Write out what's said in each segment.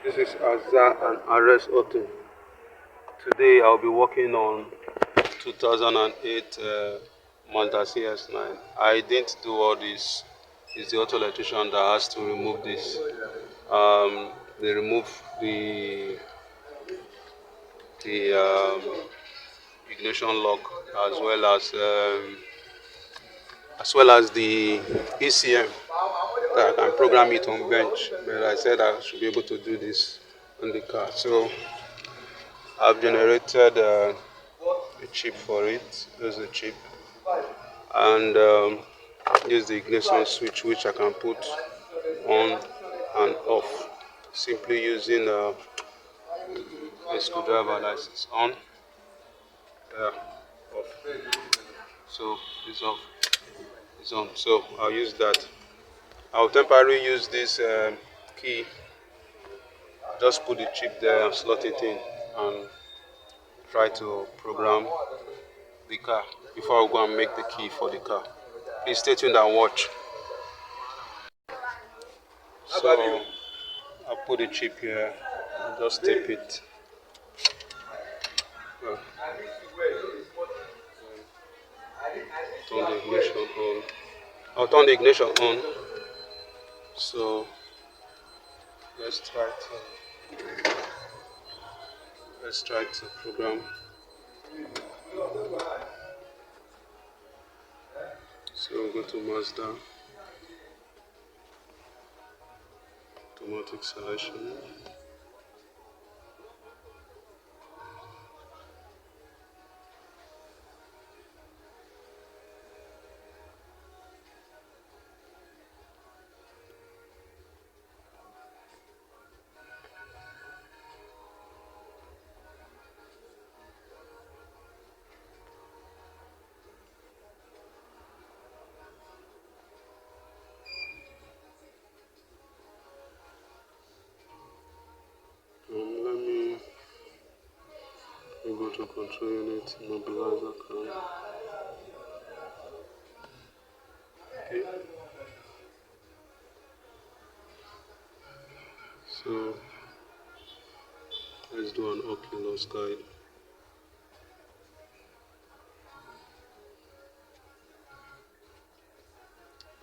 This is Azza and RS Auto. Today I'll be working on 2008 Mazda CS9. I didn't do all this. It's the auto electrician that has to remove this. They remove the ignition lock as well as the ECM that I can program it on bench. But I said I should be able to do this on the car. So I've generated a chip for it. There's a chip, and use the ignition switch which I can put on and off simply using a screwdriver that is on, off. So it's off, it's on. So I'll use that. I'll temporarily use this key. Just put the chip there and slot it in and try to program the car before I go and make the key for the car. Please stay tuned and watch. So I'll put the chip here and just tape it. Turn the ignition on. I'll turn the ignition on. So let's try to program. So we'll go to Mazda, automatic selection. Let me go to control unit, mobilizer cam. Okay. So let's do an Oculus guide.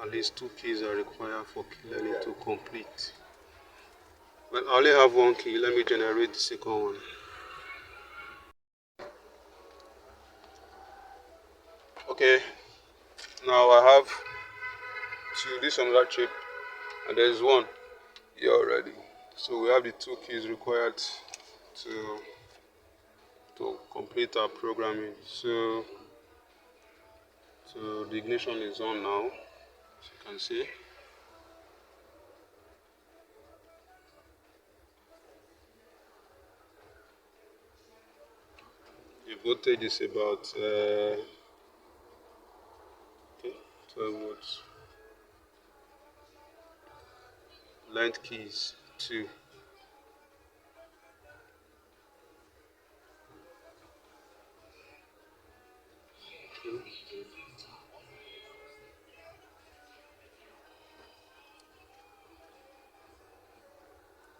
At least 2 keys are required for key learning to complete. Well, I only have 1 key. Let me generate the second one. Okay, now I have 2. This another chip, and there's 1 here already. So we have the 2 keys required to complete our programming. So the ignition is on now, as you can see. The voltage is about 12 volts. Length keys 2.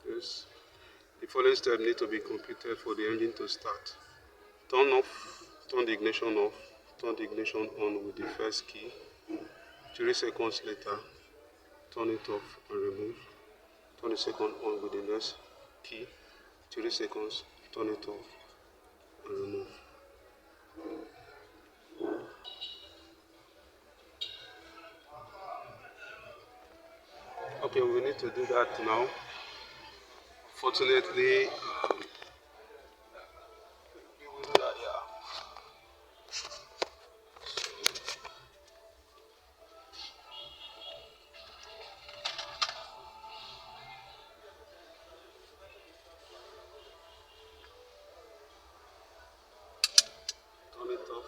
Yes. The following steps need to be completed for the engine to start. Turn the ignition off, turn the ignition on with the first key. 3 seconds later, turn it off and remove. Turn the second on with the next key. 3 seconds, turn it off and remove. Okay, we need to do that now. Fortunately, turn it off.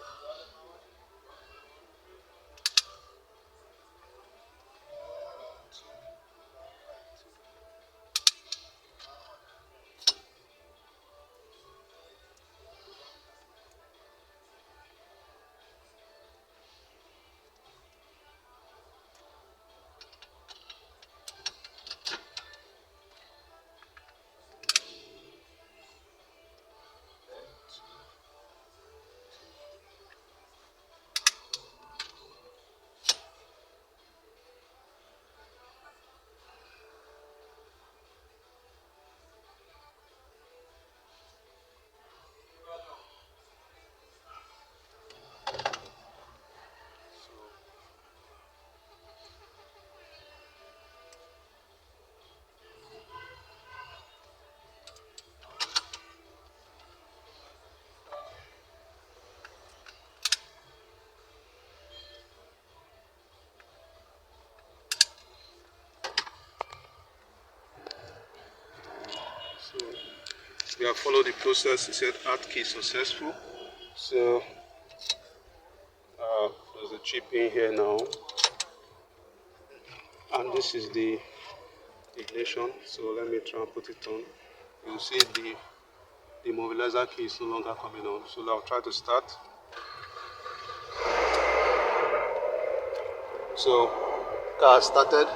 So we have followed the process. It said add key successful. So there's a chip in here now, and this is the ignition. So let me try and put it on. You'll see the immobilizer key is no longer coming on. So I'll try to start. So car started.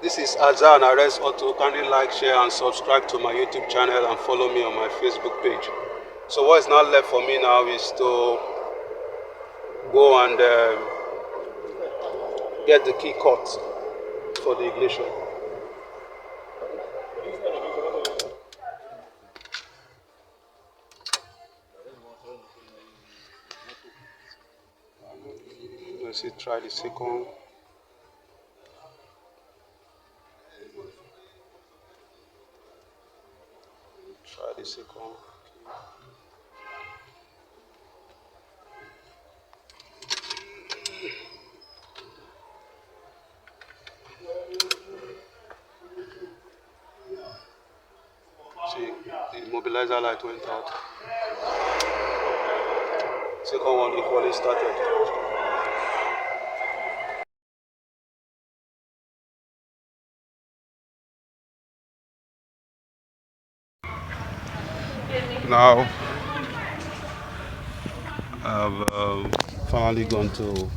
This is Azar and Arrest Auto. Kindly like, share and subscribe to my YouTube channel and follow me on my Facebook page. So what is now left for me now is to go and get the key cut for the ignition. Let's see, try the second. Try the second. See, the immobilizer light went out. Second one equally started. Now I've finally gone to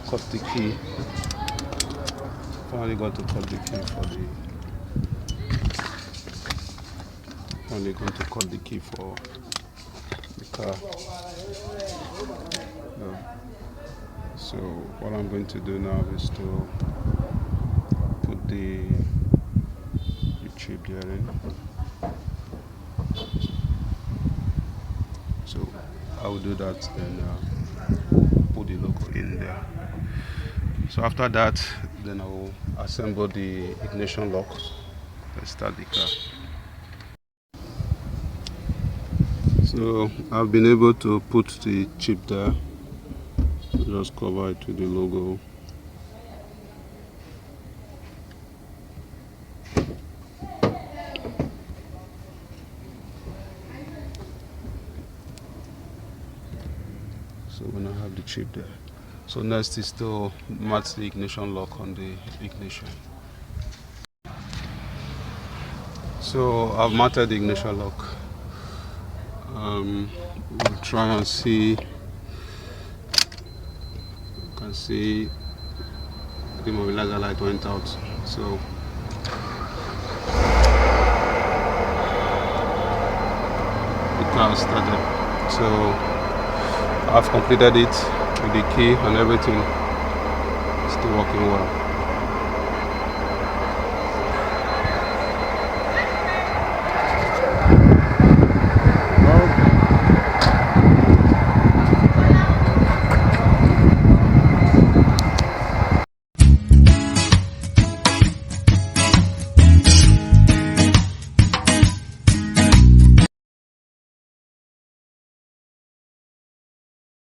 cut the key. Finally got to cut the key for the. Finally going to cut the key for the car. So what I'm going to do now is to put the chip there in. So I will do that, then put the logo in there. So after that, then I will assemble the ignition lock and start the car. So I've been able to put the chip there. Just cover it with the logo. So when I have the chip there. So next is to match the ignition lock on the ignition. So I've mounted the ignition lock. We'll try and see. You can see the immobilizer light went out. So the car started. So I've completed it with the key and everything. It's still working well.